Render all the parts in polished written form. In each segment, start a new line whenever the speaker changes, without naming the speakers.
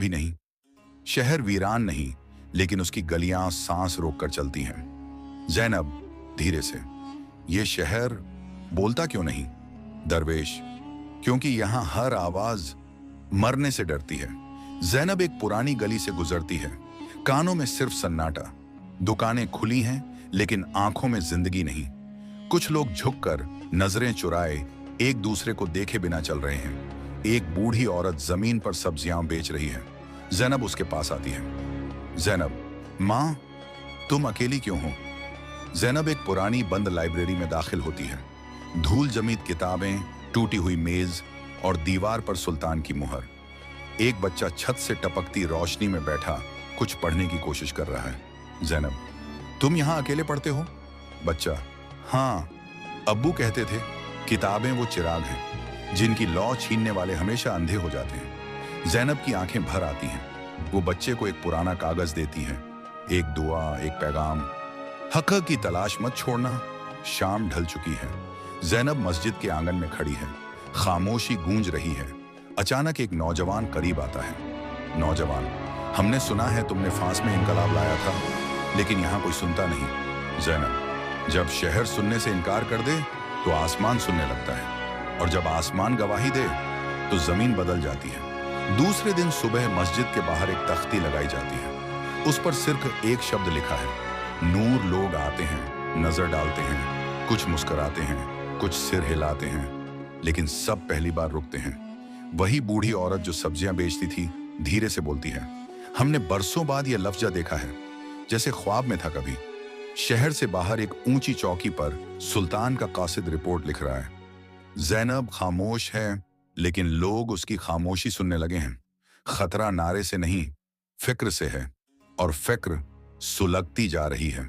भी नहीं। शहर वीरान नहीं, लेकिन उसकी गलियां सांस रोककर चलती हैं। जैनब धीरे से, ये शहर बोलता क्यों नहीं? दरवेश, क्योंकि यहां हर आवाज मरने से डरती है। जैनब एक पुरानी गली से गुजरती है, कानों में सिर्फ सन्नाटा। दुकानें खुली हैं, लेकिन आंखों में जिंदगी नहीं। कुछ लोग झुककर नजरें चुराए एक दूसरे को देखे बिना चल रहे हैं। एक बूढ़ी औरत जमीन पर सब्जियां बेच रही है। जैनब उसके पास आती है। जैनब, माँ, तुम अकेली क्यों हो? जैनब एक पुरानी बंद लाइब्रेरी में दाखिल होती है। धूल जमीद किताबें, टूटी हुई मेज और दीवार पर सुल्तान की मुहर। एक बच्चा छत से टपकती रोशनी में बैठा कुछ पढ़ने की कोशिश कर रहा है। जैनब, तुम यहाँ अकेले पढ़ते हो? बच्चा, हाँ, अब्बू कहते थे किताबें वो चिराग हैं जिनकी लौ छीनने वाले हमेशा अंधे हो जाते हैं। जैनब की आंखें भर आती हैं। वो बच्चे को एक पुराना कागज देती है। एक दुआ, एक पैगाम, हक की तलाश मत छोड़ना। शाम ढल चुकी है। जैनब मस्जिद के आंगन में खड़ी है। खामोशी गूंज रही है। अचानक एक नौजवान करीब आता है। नौजवान, हमने सुना है तुमने फांस में इनकलाब लाया था, लेकिन यहाँ कोई सुनता नहीं। जैनब, जब शहर सुनने से इनकार कर दे तो आसमान सुनने लगता है, और जब आसमान गवाही दे तो जमीन बदल जाती है। दूसरे दिन सुबह मस्जिद के बाहर एक तख्ती लगाई जाती है। उस पर सिर्फ एक शब्द लिखा है, नूर। लोग आते हैं, नजर डालते हैं, कुछ मुस्कुराते हैं, कुछ सिर हिलाते हैं, लेकिन सब पहली बार रुकते हैं। वही बूढ़ी औरत जो सब्जियां बेचती थी धीरे से बोलती है, हमने बरसों बाद यह लफ्जा देखा है, जैसे ख्वाब में था कभी। शहर से बाहर एक ऊंची चौकी पर सुल्तान का कासिद रिपोर्ट लिख रहा है। जैनब खामोश है, लेकिन लोग उसकी खामोशी सुनने लगे हैं। खतरा नारे से नहीं, फिक्र से है, और फिक्र सुलगती जा रही है।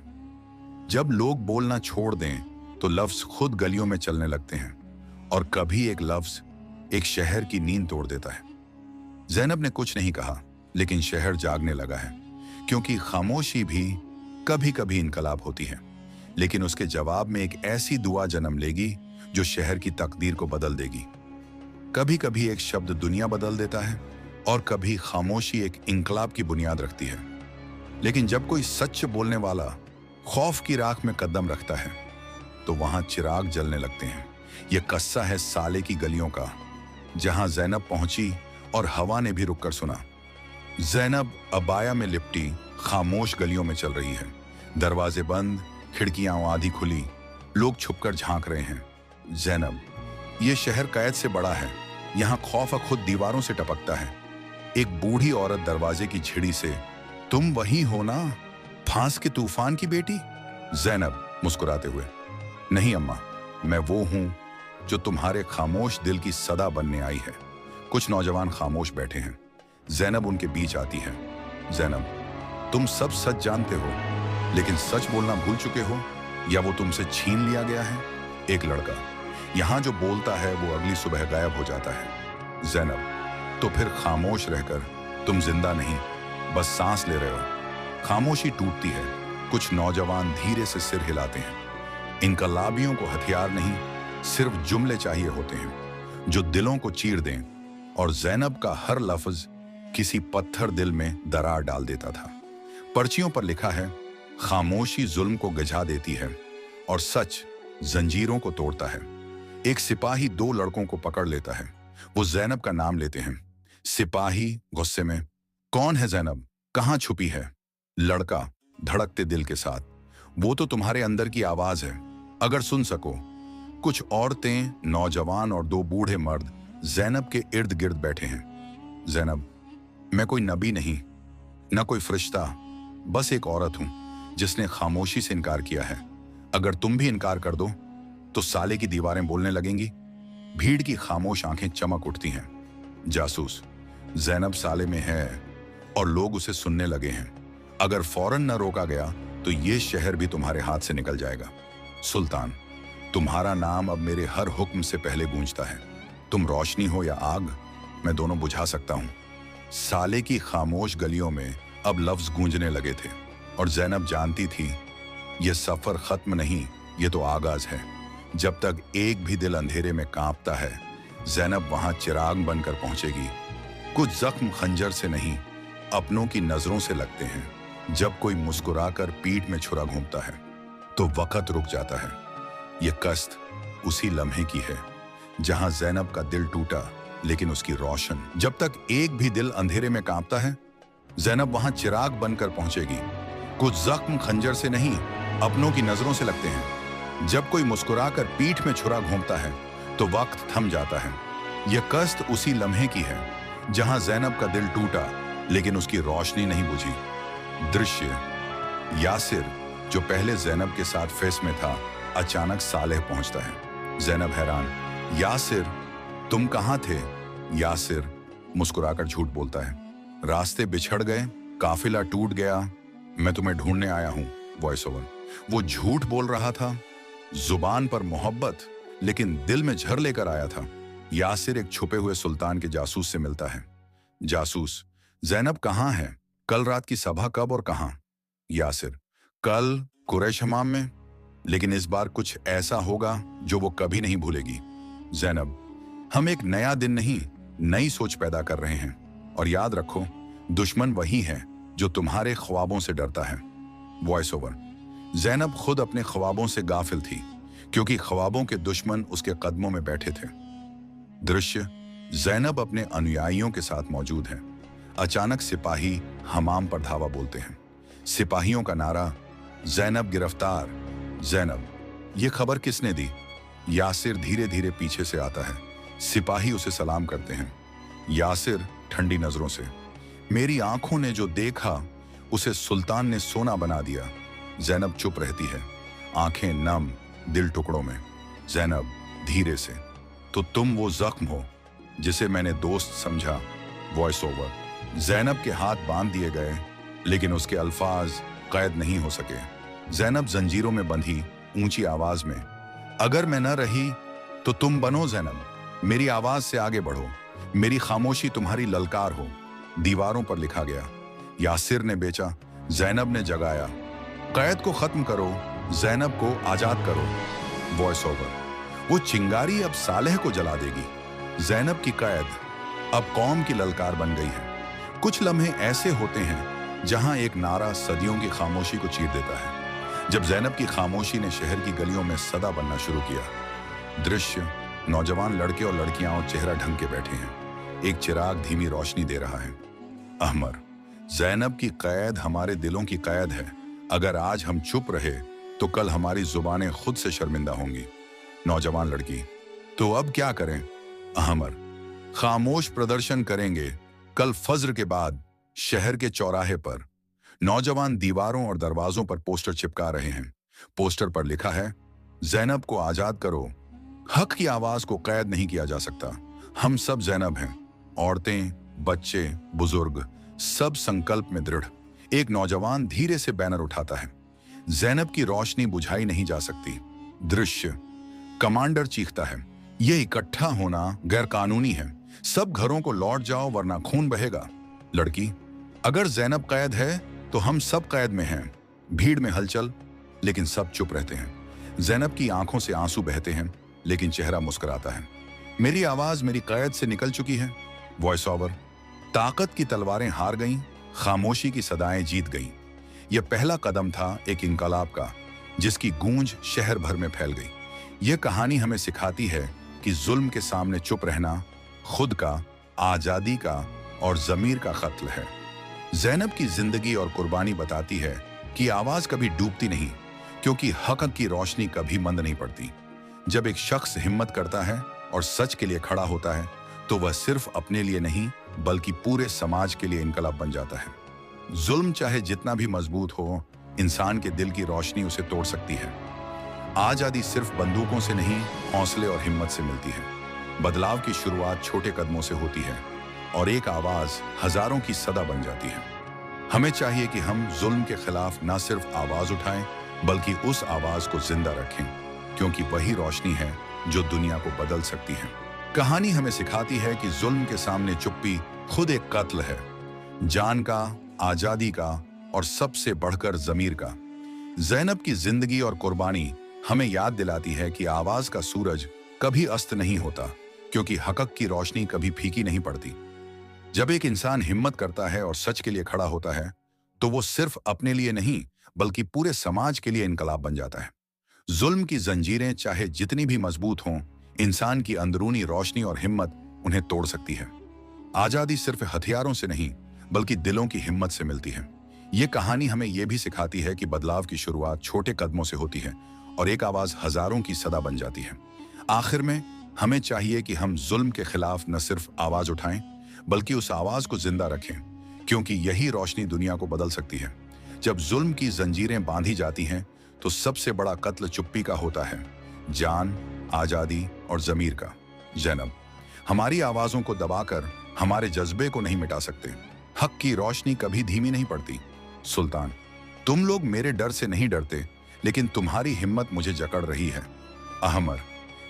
जब लोग बोलना छोड़ दें तो लफ्ज खुद गलियों में चलने लगते हैं, और कभी एक लफ्ज एक शहर की नींद तोड़ देता है। जैनब ने कुछ नहीं कहा, लेकिन शहर जागने लगा है, क्योंकि खामोशी भी कभी कभी इनकलाब होती है। लेकिन उसके जवाब में एक ऐसी दुआ जन्म लेगी जो शहर की तकदीर को बदल देगी। कभी कभी एक शब्द दुनिया बदल देता है, और कभी खामोशी एक इनकलाब की बुनियाद रखती है। लेकिन जब कोई सच बोलने वाला खौफ की राख में कदम रखता है, तो वहां चिराग जलने लगते हैं। यह कस्सा है साले की गलियों का, जहां जैनब पहुंची और हवा ने भी रुककर सुना। जैनब अबाया में लिपटी खामोश गलियों में चल रही है। दरवाजे बंद, खिड़कियां आधी खुली, लोग छुपकर झांक रहे हैं। जैनब, ये शहर कैद से बड़ा है। यहाँ खौफ खुद दीवारों से टपकता है। एक बूढ़ी औरत दरवाजे की झिड़ी से, तुम वही हो ना, फांस के तूफान की बेटी? जैनब मुस्कुराते हुए, नहीं अम्मा, मैं वो हूं जो तुम्हारे खामोश दिल की सदा बनने आई है। कुछ नौजवान खामोश बैठे हैं। जैनब उनके बीच आती है। जैनब, तुम सब सच जानते हो, लेकिन सच बोलना भूल चुके हो, या वो तुमसे छीन लिया गया है? एक लड़का, यहां जो बोलता है वो अगली सुबह गायब हो जाता है। जैनब, तो फिर खामोश रहकर तुम जिंदा नहीं, बस सांस ले रहे हो। खामोशी टूटती है। कुछ नौजवान धीरे से सिर हिलाते हैं। इनकलाबियों को हथियार नहीं, सिर्फ जुमले चाहिए होते हैं जो दिलों को चीर दें, और जैनब का हर लफ्ज किसी पत्थर दिल में दरार डाल देता था। पर्चियों पर लिखा है, खामोशी जुल्म को गझा देती है और सच जंजीरों को तोड़ता है। एक सिपाही दो लड़कों को पकड़ लेता है। वो जैनब का नाम लेते हैं। सिपाही गुस्से में, कौन है जैनब, कहां छुपी है? लड़का धड़कते दिल के साथ, वो तो तुम्हारे अंदर की आवाज है, अगर सुन सको। कुछ औरतें, नौजवान और दो बूढ़े मर्द जैनब के इर्द गिर्द बैठे हैं। जैनब, मैं कोई नबी नहीं, न कोई फरिश्ता, बस एक औरत हूं जिसने खामोशी से इनकार किया है। अगर तुम भी इनकार कर दो तो साले की दीवारें बोलने लगेंगी। भीड़ की खामोश आंखें चमक उठती हैं। जासूस, जैनब साले में है और लोग उसे सुनने लगे हैं। अगर फौरन न रोका गया तो ये शहर भी तुम्हारे हाथ से निकल जाएगा। सुल्तान, तुम्हारा नाम अब मेरे हर हुक्म से पहले गूंजता है। तुम रोशनी हो या आग, मैं दोनों बुझा सकता हूं। साले की खामोश गलियों में अब लफ्ज गूंजने लगे थे, और जैनब जानती थी यह सफर खत्म नहीं, ये तो आगाज है। जब तक एक भी दिल अंधेरे में कांपता है, जैनब वहां चिराग बनकर पहुंचेगी। कुछ जख्म खंजर से नहीं, अपनों की नजरों से लगते हैं। जब कोई मुस्कुराकर पीठ में छुरा घूमता है तो वक्त रुक जाता है। ये कष्ट उसी लम्हे की है जहां जैनब का दिल टूटा, लेकिन उसकी रोशन। जब तक एक भी दिल अंधेरे में कांपता है, जैनब वहां चिराग बनकर पहुंचेगी। कुछ जख्म खंजर से नहीं, अपनों की नजरों से लगते हैं। जब कोई मुस्कुराकर पीठ में छुरा घूमता है तो वक्त थम जाता है। यह कष्ट उसी लम्हे की है जहां जैनब का दिल टूटा, लेकिन उसकी रोशनी नहीं बुझी। दृश्य, यासिर जो पहले जैनब के साथ फेस में था, अचानक सालेह पहुंचता है। जैनब हैरान, यासिर तुम कहां थे? यासिर मुस्कुराकर झूठ बोलता है, रास्ते बिछड़ गए, काफिला टूट गया, मैं तुम्हें ढूंढने आया हूं। Voice over. वो झूठ बोल रहा था, जुबान पर मोहब्बत लेकिन दिल में झर लेकर आया था। यासिर एक छुपे हुए सुल्तान के जासूस से मिलता है। जासूस, जैनब कहां है? कल रात की सभा कब और कहां? यासिर, कल कुरैश हमाम में, लेकिन इस बार कुछ ऐसा होगा जो वो कभी नहीं भूलेगी। जैनब, हम एक नया दिन नहीं, नई सोच पैदा कर रहे हैं, और याद रखो, दुश्मन वही है जो तुम्हारे ख्वाबों से डरता है। Voice over. जैनब खुद अपने ख्वाबों से गाफिल थी, क्योंकि ख्वाबों के दुश्मन उसके कदमों में बैठे थे। दृश्य, जैनब अपने अनुयायियों के साथ मौजूद है। अचानक सिपाही हमाम पर धावा बोलते हैं। सिपाहियों का नारा, जैनब गिरफ्तार। जैनब, ये खबर किसने दी? यासिर धीरे धीरे पीछे से आता है। सिपाही उसे सलाम करते हैं। यासिर ठंडी नजरों से, मेरी आंखों ने जो देखा उसे सुल्तान ने सोना बना दिया। जैनब चुप रहती है, आंखें नम, दिल टुकड़ों में। जैनब धीरे से, तो तुम वो जख्म हो जिसे मैंने दोस्त समझा। Voice over. जैनब के हाथ बांध दिए गए, लेकिन उसके अल्फाज कैद नहीं हो सके। जैनब जंजीरों में बंधी, ऊंची आवाज में, अगर मैं न रही तो तुम बनो जैनब, मेरी आवाज से आगे बढ़ो, मेरी खामोशी तुम्हारी ललकार हो। दीवारों पर लिखा गया। यासिर ने बेचा, जैनब ने जगाया, कैद को खत्म करो, जैनब को आजाद करो। Voice over. वो चिंगारी अब सालेह को जला देगी। जैनब की कैद अब कौम की ललकार बन गई है। कुछ लम्हे ऐसे होते हैं जहां एक नारा सदियों की खामोशी को चीर देता है। जब जैनब की खामोशी ने शहर की गलियों में सदा बनना शुरू किया। दृश्य, नौजवान लड़के और लड़कियां और चेहरा ढंग के बैठे हैं। एक चिराग धीमी रोशनी दे रहा है। अहमर, जैनब की कैद हमारे दिलों की कैद है। अगर आज हम चुप रहे तो कल हमारी जुबानें खुद से शर्मिंदा होंगी। नौजवान लड़की, तो अब क्या करें? अहमर, खामोश प्रदर्शन करेंगे। कल फज्र के बाद शहर के चौराहे पर। नौजवान दीवारों और दरवाजों पर पोस्टर चिपका रहे हैं। पोस्टर पर लिखा है, जैनब को आजाद करो। हक की आवाज को कैद नहीं किया जा सकता। हम सब जैनब हैं। औरतें, बच्चे, बुजुर्ग, सब संकल्प में दृढ़। एक नौजवान धीरे से बैनर उठाता है, जैनब की रोशनी बुझाई नहीं जा सकती। दृश्य, कमांडर चीखता है, यह इकट्ठा होना गैर कानूनी है। सब घरों को लौट जाओ वरना खून बहेगा। लड़की, अगर जैनब कैद है तो हम सब कैद में हैं। भीड़ में हलचल, लेकिन सब चुप रहते हैं। जैनब की आंखों से आंसू बहते हैं, लेकिन चेहरा मुस्कुराता है। मेरी आवाज मेरी कैद से निकल चुकी है। Voice over. ताकत की तलवारें हार गईं, खामोशी की सदाएं जीत गईं। यह पहला कदम था एक इंकलाब का, जिसकी गूंज शहर भर में फैल गई। यह कहानी हमें सिखाती है कि जुल्म के सामने चुप रहना खुद का, आजादी का और जमीर का कत्ल है। जैनब की जिंदगी और कुर्बानी बताती है कि आवाज कभी डूबती नहीं, क्योंकि हक की रोशनी कभी मंद नहीं पड़ती। जब एक शख्स हिम्मत करता है और सच के लिए खड़ा होता है, तो वह सिर्फ अपने लिए नहीं बल्कि पूरे समाज के लिए इनकलाब बन जाता है। जुल्म चाहे जितना भी मजबूत हो, इंसान के दिल की रोशनी उसे तोड़ सकती है। आजादी सिर्फ बंदूकों से नहीं, हौसले और हिम्मत से मिलती है। बदलाव की शुरुआत छोटे कदमों से होती है, और एक आवाज हजारों की सदा बन जाती है। हमें चाहिए कि हम जुल्म के खिलाफ न सिर्फ आवाज उठाएं, बल्कि उस आवाज को जिंदा रखें, क्योंकि वही रोशनी है जो दुनिया को बदल सकती है। कहानी हमें सिखाती है कि जुल्म के सामने चुप्पी खुद एक कत्ल है, जान का, आजादी का और सबसे बढ़कर जमीर का। जैनब की जिंदगी और कुर्बानी हमें याद दिलाती है कि आवाज का सूरज कभी अस्त नहीं होता, क्योंकि हक की रोशनी कभी फीकी नहीं पड़ती। जब एक इंसान हिम्मत करता है और सच के लिए खड़ा होता है, तो वो सिर्फ अपने लिए नहीं बल्कि पूरे समाज के लिए इनकलाब बन जाता है। जुल्म की जंजीरें चाहे जितनी भी मजबूत हों, इंसान की अंदरूनी रोशनी और हिम्मत उन्हें तोड़ सकती है। आजादी सिर्फ हथियारों से नहीं बल्कि दिलों की हिम्मत से मिलती है। ये कहानी हमें यह भी सिखाती है कि बदलाव की शुरुआत छोटे कदमों से होती है और एक आवाज हजारों की सदा बन जाती है। आखिर में हमें चाहिए कि हम जुल्म के खिलाफ न सिर्फ आवाज उठाएं बल्कि उस आवाज को जिंदा रखें, क्योंकि यही रोशनी दुनिया को बदल सकती है। जब जुल्म की जंजीरें बांधी जाती हैं तो सबसे बड़ा कत्ल चुप्पी का होता है, जान, आजादी और जमीर का। जैनब, हमारी आवाजों को दबाकर हमारे जज्बे को नहीं मिटा सकते। हक की रोशनी कभी धीमी नहीं पड़ती। सुल्तान, तुम लोग मेरे डर से नहीं डरते, लेकिन तुम्हारी हिम्मत मुझे जकड़ रही है। अहमर,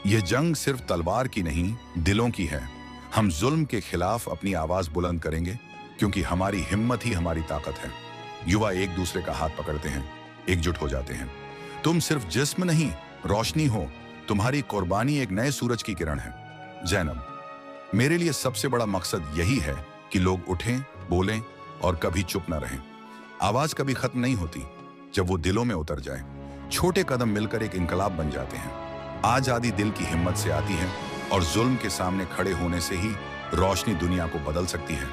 यह जंग सिर्फ तलवार की नहीं, दिलों की है। हम जुल्म के खिलाफ अपनी आवाज बुलंद करेंगे, क्योंकि हमारी हिम्मत ही हमारी ताकत है। युवा एक दूसरे का हाथ पकड़ते हैं, एकजुट हो जाते हैं। तुम सिर्फ जिस्म नहीं, रोशनी हो। तुम्हारी कुर्बानी एक नए सूरज की किरण है। जैनब, मेरे लिए सबसे बड़ा मकसद यही है कि लोग उठें, बोलें और कभी चुप न रहें। आवाज कभी खत्म नहीं होती जब वो दिलों में उतर जाए। छोटे कदम मिलकर एक इंकलाब बन जाते हैं। आजादी दिल की हिम्मत से आती है और जुल्म के सामने खड़े होने से ही रोशनी दुनिया को बदल सकती है।